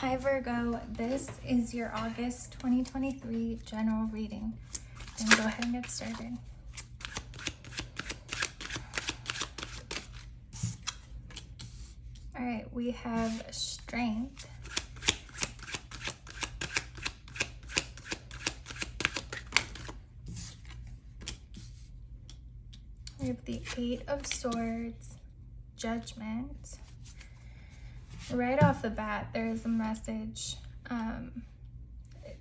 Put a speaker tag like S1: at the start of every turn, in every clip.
S1: Hi Virgo, this is your August 2023 general reading. And go ahead and get started. All right, we have strength. We have the Eight of Swords, Judgment. Right off the bat, there is a message.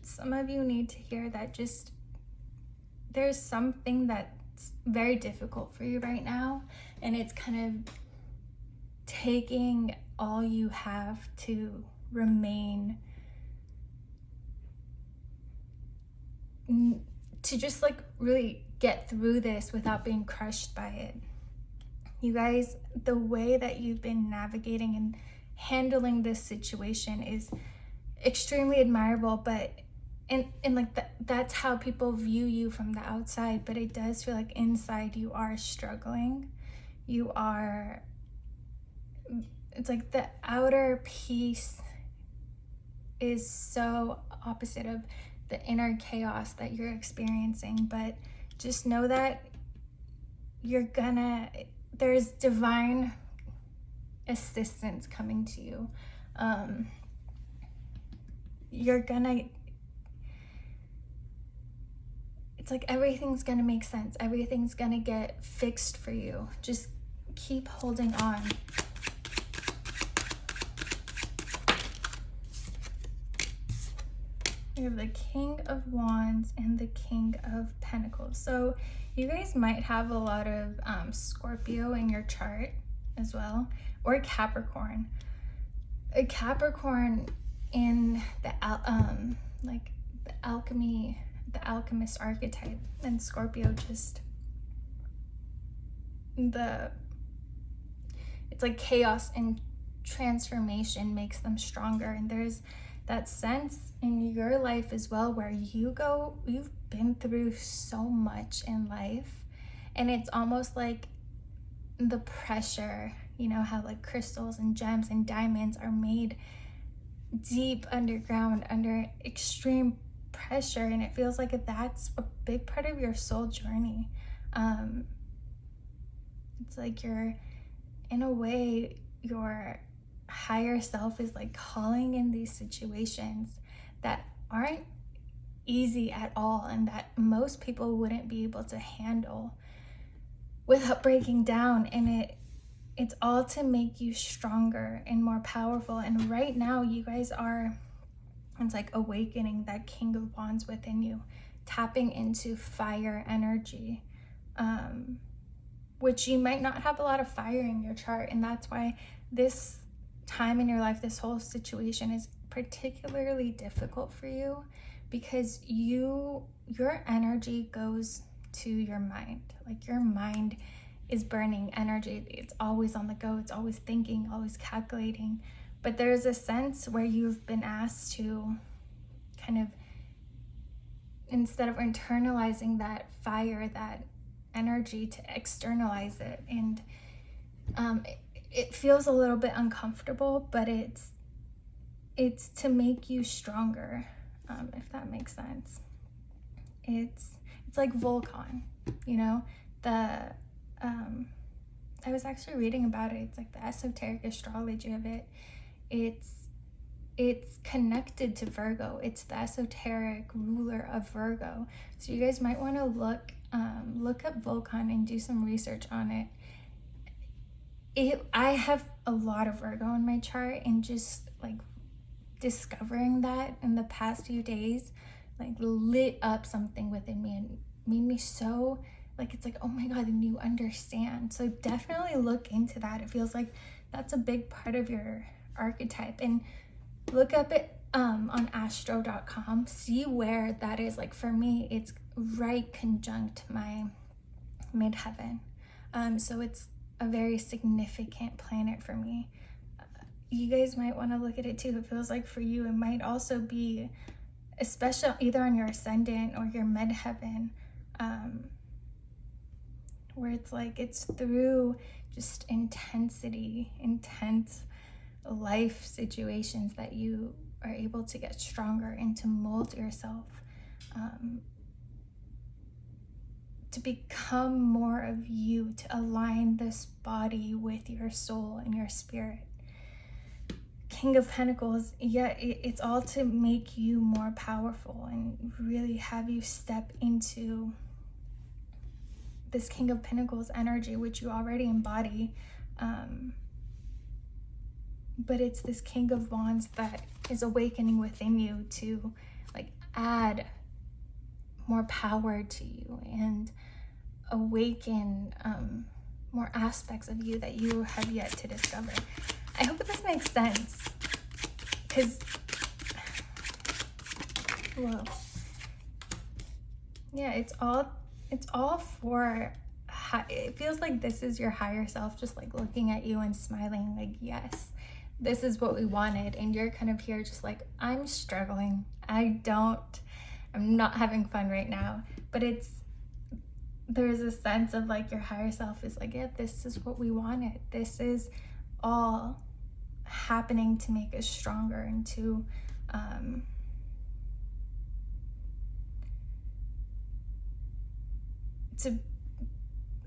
S1: Some of you need to hear that there's something that's very difficult for you right now, and it's kind of taking all you have to remain, to just like really get through this without being crushed by it. You guys, the way that you've been navigating and handling this situation is extremely admirable, but and like that's how people view you from the outside, but it does feel like inside you are struggling. It's like the outer peace is so opposite of the inner chaos that you're experiencing, but just know that there's divine assistance coming to you. It's like everything's gonna make sense. Everything's gonna get fixed for you. Just keep holding on. We have the King of Wands and the King of Pentacles. So you guys might have a lot of Scorpio in your chart as well, or Capricorn. A Capricorn in the alchemist archetype, and Scorpio it's like chaos and transformation makes them stronger. And there's that sense in your life as well where you've been through so much in life, and it's almost like the pressure, you know how like crystals and gems and diamonds are made deep underground under extreme pressure, and it feels like that's a big part of your soul journey. It's like in a way, your higher self is like calling in these situations that aren't easy at all, and that most people wouldn't be able to handle without breaking down. And it's all to make you stronger and more powerful. And right now you guys it's like awakening that King of Wands within you, tapping into fire energy, which you might not have a lot of fire in your chart. And that's why this time in your life, this whole situation is particularly difficult for you, because your energy goes to your mind. Like your mind is burning energy. It's always on the go. It's always thinking, always calculating. But there's a sense where you've been asked to kind of, instead of internalizing that fire, that energy, to externalize it. And it feels a little bit uncomfortable, but it's to make you stronger, if that makes sense. It's like Volcan, you know, I was actually reading about it. It's like the esoteric astrology of it. It's connected to Virgo. It's the esoteric ruler of Virgo. So you guys might want to look up Volcan and do some research on it. I have a lot of Virgo in my chart, and just like discovering that in the past few days like lit up something within me and made me so like, it's like, oh my god, and you understand. So definitely look into that. It feels like that's a big part of your archetype. And look up it on astro.com, see where that is. Like for me, it's right conjunct my midheaven, so it's a very significant planet for me. You guys might want to look at it too. It feels like for you it might also be especially either on your ascendant or your midheaven, where it's like it's through just intense life situations that you are able to get stronger and to mold yourself, to become more of you, to align this body with your soul and your spirit. King of Pentacles, yeah, it's all to make you more powerful and really have you step into this King of Pentacles energy, which you already embody. But it's this King of Wands that is awakening within you to like add more power to you and awaken more aspects of you that you have yet to discover. I hope this makes sense, because whoa, yeah, it's all for it feels like this is your higher self just like looking at you and smiling like, yes, this is what we wanted. And you're kind of here just like, I'm struggling, I'm not having fun right now. But there's a sense of like your higher self is like, yeah, this is what we wanted. This is all happening to make us stronger and to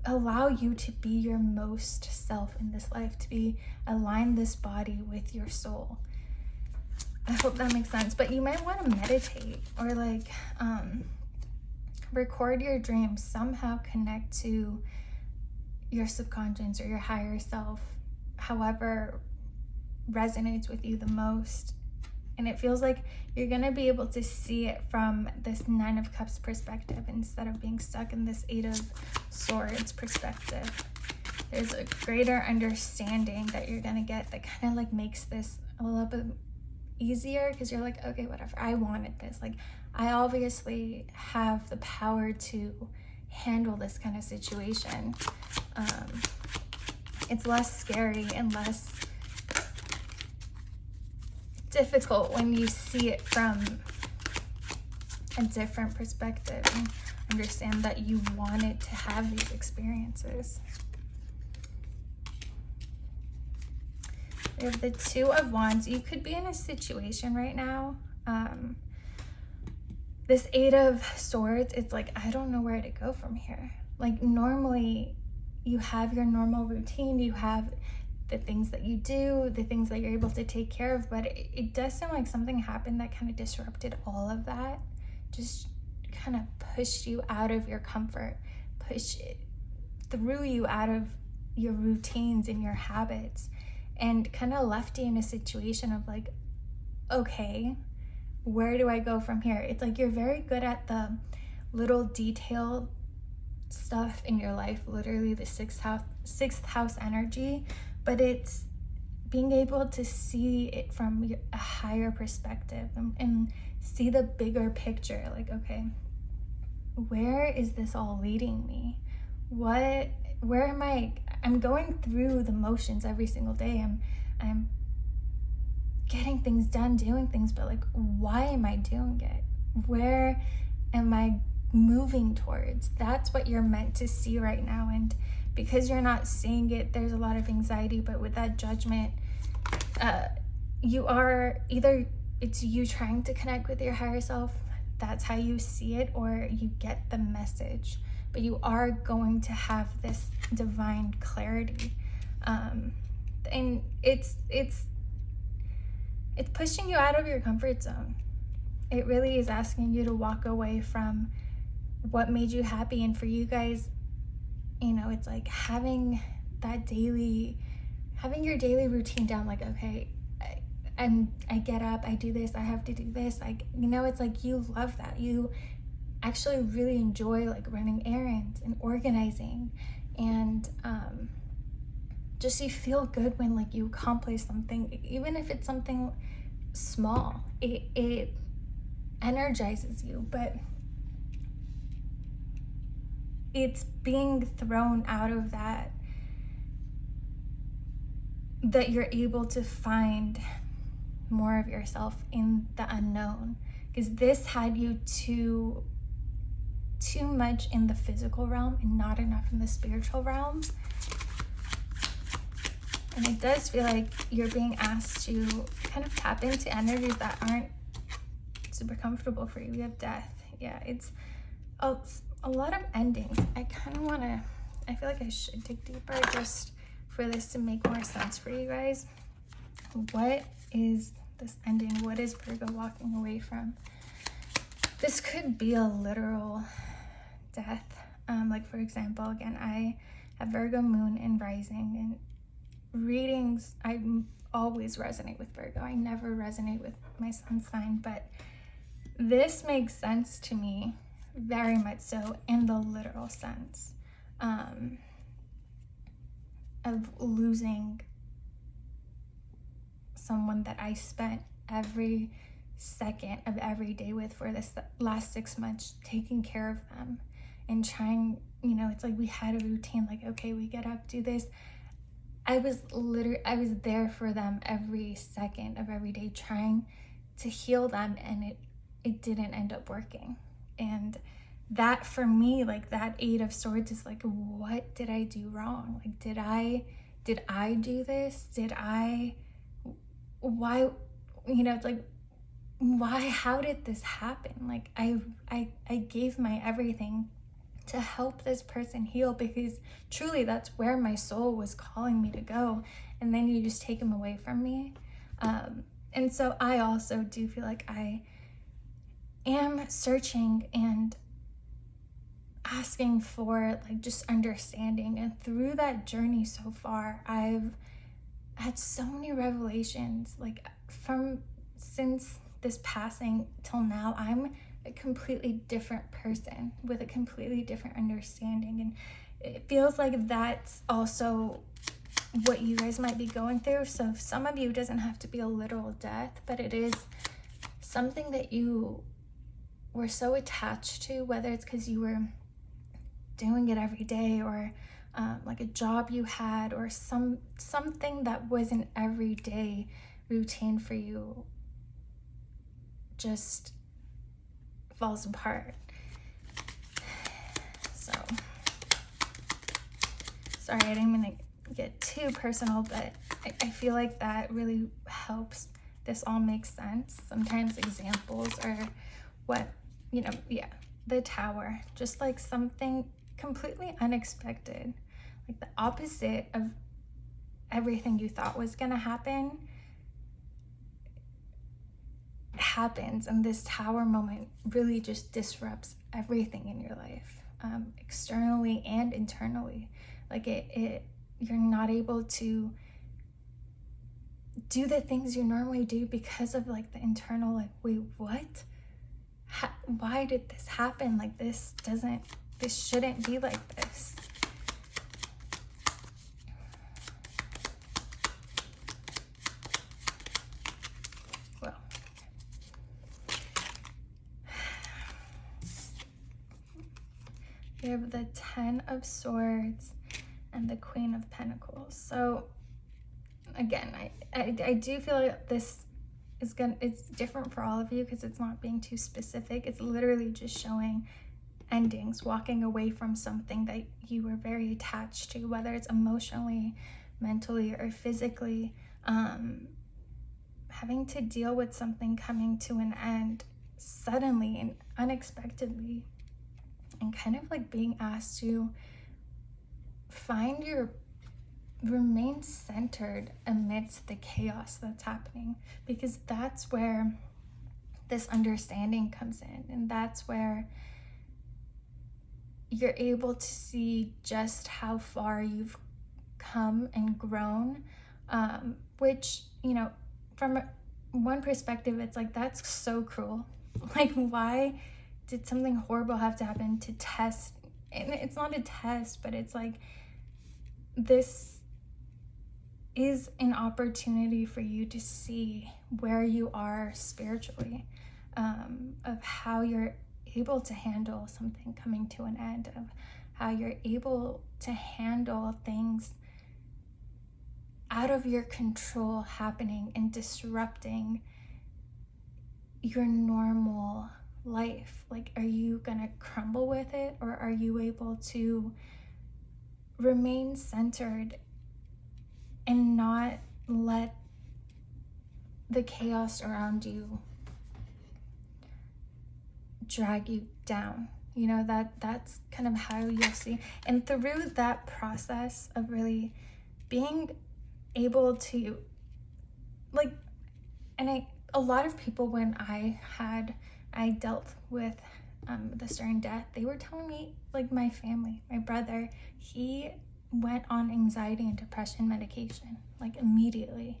S1: allow you to be your most self in this life, to align this body with your soul. I hope that makes sense. But you might want to meditate or like record your dreams, somehow connect to your subconscious or your higher self, however resonates with you the most. And it feels like you're gonna be able to see it from this 9 of Cups perspective instead of being stuck in this 8 of Swords perspective. There's a greater understanding that you're gonna get that kind of like makes this a little bit easier, because you're like, okay, whatever, I wanted this. Like, I obviously have the power to handle this kind of situation. It's less scary and less difficult when you see it from a different perspective and understand that you wanted to have these experiences. We have the 2 of Wands. You could be in a situation right now. This 8 of Swords, it's like, I don't know where to go from here. Like, normally you have your normal routine, you have the things that you do, the things that you're able to take care of, but it does sound like something happened that kind of disrupted all of that, just kind of pushed you out of your comfort, threw you out of your routines and your habits, and kind of left you in a situation of like, okay, where do I go from here? It's like you're very good at the little detailed stuff in your life, literally the sixth house energy, but it's being able to see it from a higher perspective and see the bigger picture. Like, okay, where is this all leading me? Where am I? I'm going through the motions every single day. I'm getting things done, doing things, but like, why am I doing it? Where am I moving towards? That's what you're meant to see right now. And because you're not seeing it, there's a lot of anxiety. But with that judgment, you are either, it's you trying to connect with your higher self, that's how you see it, or you get the message. But you are going to have this divine clarity, and it's pushing you out of your comfort zone. It really is asking you to walk away from what made you happy. And for you guys, you know, it's like having your daily routine down. Like, okay, I get up, I do this, I have to do this. Like, you know, it's like you love that. You actually really enjoy like running errands and organizing, and just you feel good when like you accomplish something, even if it's something small. It energizes you, but it's being thrown out of that you're able to find more of yourself in the unknown, because this had you too much in the physical realm and not enough in the spiritual realm. And it does feel like you're being asked to kind of tap into energies that aren't super comfortable for you. We have death. Yeah, it's a lot of endings. I kind of want to, I feel like I should dig deeper just for this to make more sense for you guys. What is this ending? What is Virgo walking away from? This could be a literal death. Like, for example, again, I have Virgo moon and rising, and readings, I always resonate with Virgo. I never resonate with my sun sign, but this makes sense to me, very much so, in the literal sense of losing someone that I spent every second of every day with for this last 6 months, taking care of them and trying, it's like we had a routine, like, okay, we get up, do this. I was there for them every second of every day, trying to heal them, and it didn't end up working. And that, for me, like, that Eight of Swords is like, what did I do wrong? Like, did I do this? Why, it's like, why, how did this happen? Like, I gave my everything to help this person heal, because truly that's where my soul was calling me to go, and then you just take them away from me. And so I also do feel like I am searching and asking for, like, just understanding. And through that journey so far, I've had so many revelations, like, since this passing till now. I'm a completely different person with a completely different understanding, and it feels like that's also what you guys might be going through. So some of you, it doesn't have to be a literal death, but it is something that you were so attached to, whether it's because you were doing it every day, or like a job you had, or something that was an everyday routine for you just falls apart. So sorry, I didn't mean to get too personal, but I feel like that really helps this all make sense. Sometimes examples are what, the Tower, just like something completely unexpected, like the opposite of everything you thought was gonna happens, and this Tower moment really just disrupts everything in your life, externally and internally. Like, you're not able to do the things you normally do because of, like, the internal, like, wait, what? Why did this happen? Like, this shouldn't be like this. Well, we have the Ten of Swords and the Queen of Pentacles. So again, I do feel like this it's different for all of you, because it's not being too specific. It's literally just showing endings, walking away from something that you were very attached to, whether it's emotionally, mentally, or physically. Having to deal with something coming to an end suddenly and unexpectedly, and kind of like being asked to remain centered amidst the chaos that's happening, because that's where this understanding comes in, and that's where you're able to see just how far you've come and grown, which, from one perspective, it's like, that's so cruel. Like, why did something horrible have to happen to test? And it's not a test, but it's like, this is an opportunity for you to see where you are spiritually, of how you're able to handle something coming to an end, of how you're able to handle things out of your control happening and disrupting your normal life. Like, are you gonna crumble with it, or are you able to remain centered and not let the chaos around you drag you down. You know, that's kind of how you'll see. And through that process of really being able to, like, and a lot of people, when I dealt with the stern death, they were telling me, like, my family, my brother, he went on anxiety and depression medication, like, immediately.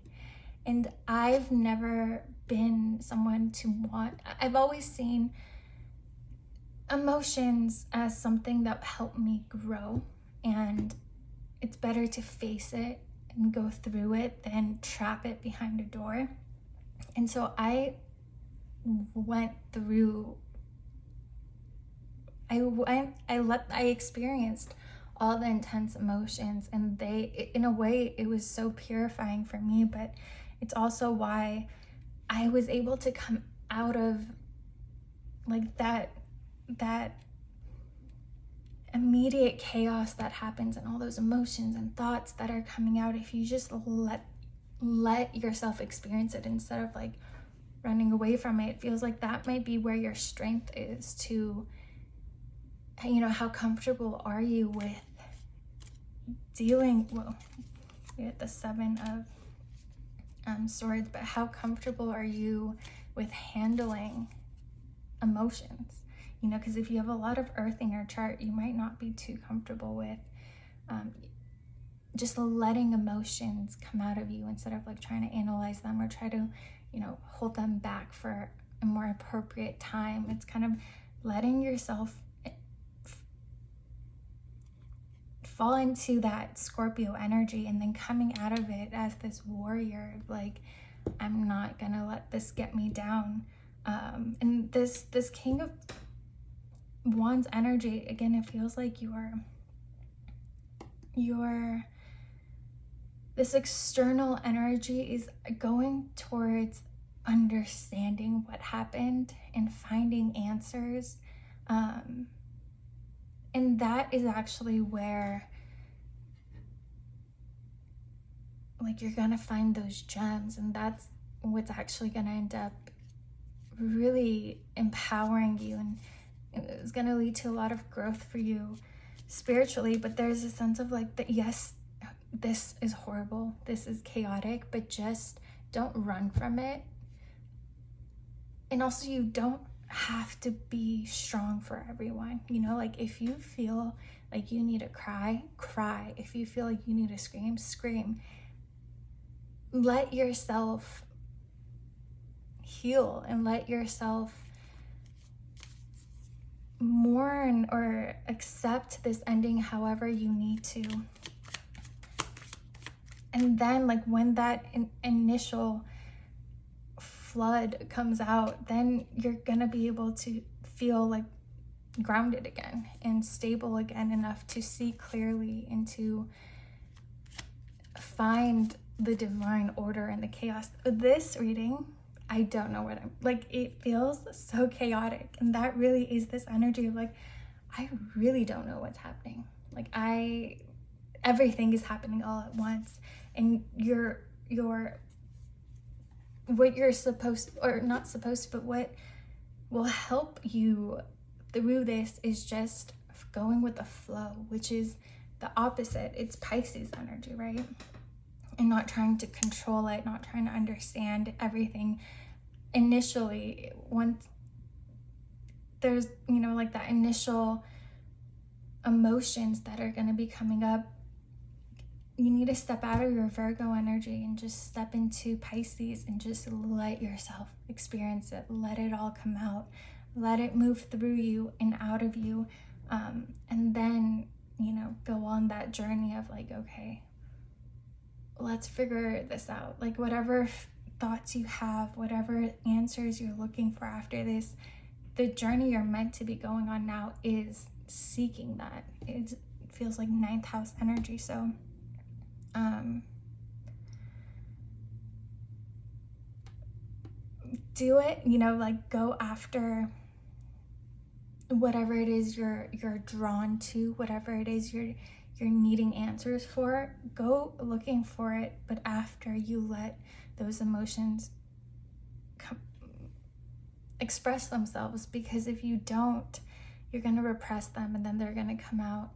S1: And I've never been someone to want, I've always seen emotions as something that helped me grow, and it's better to face it and go through it than trap it behind a door. And so I experienced all the intense emotions, and in a way, it was so purifying for me, but it's also why I was able to come out of, like, that immediate chaos that happens, and all those emotions and thoughts that are coming out. If you just let yourself experience it instead of, like, running away from it, it feels like that might be where your strength is to, you know, how comfortable are you with dealing, well, we had the 7 of Swords, but how comfortable are you with handling emotions? You know, because if you have a lot of earth in your chart, you might not be too comfortable with just letting emotions come out of you instead of, like, trying to analyze them or try to, you know, hold them back for a more appropriate time. It's kind of letting yourself fall into that Scorpio energy and then coming out of it as this warrior, like, I'm not gonna let this get me down. And this King of Wands energy, again, it feels like you're this external energy is going towards understanding what happened and finding answers. And that is actually where, like, you're gonna find those gems, and that's what's actually gonna end up really empowering you, and it's gonna lead to a lot of growth for you spiritually. But there's a sense of, like, that, yes, this is horrible, this is chaotic, but just don't run from it. And also, you don't have to be strong for everyone. You know, like, if you feel like you need to cry, cry. If you feel like you need to scream, scream. Let yourself heal and let yourself mourn or accept this ending however you need to. And then, like, when that initial flood comes out, then you're gonna be able to feel, like, grounded again and stable again enough to see clearly and to find the divine order in the chaos. This reading, I don't know what I'm, like, it feels so chaotic, and that really is this energy of, like, I really don't know what's happening. Like, everything is happening all at once, and what you're supposed, or not supposed to, but what will help you through this is just going with the flow, which is the opposite. It's Pisces energy, right? And not trying to control it, not trying to understand everything initially. Once there's, you know, like, that initial emotions that are going to be coming up, you need to step out of your Virgo energy and just step into Pisces and just let yourself experience it. Let it all come out. Let it move through you and out of you. And then, you know, go on that journey of, like, okay, let's figure this out. Like, whatever thoughts you have, whatever answers you're looking for after this, the journey you're meant to be going on now is seeking that. It feels like 9th house energy. So do it, you know, like, go after whatever it is you're drawn to, whatever it is you're needing answers for, go looking for it, but after you let those emotions express themselves, because if you don't, you're going to repress them, and then they're going to come out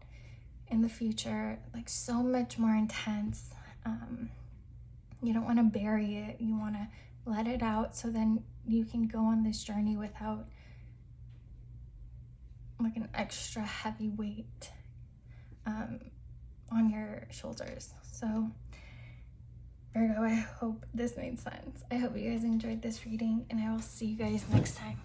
S1: in the future like so much more intense. You don't want to bury it. You want to let it out, so then you can go on this journey without like an extra heavy weight on your shoulders. So Virgo, I hope this made sense. I hope you guys enjoyed this reading, and I will see you guys next time.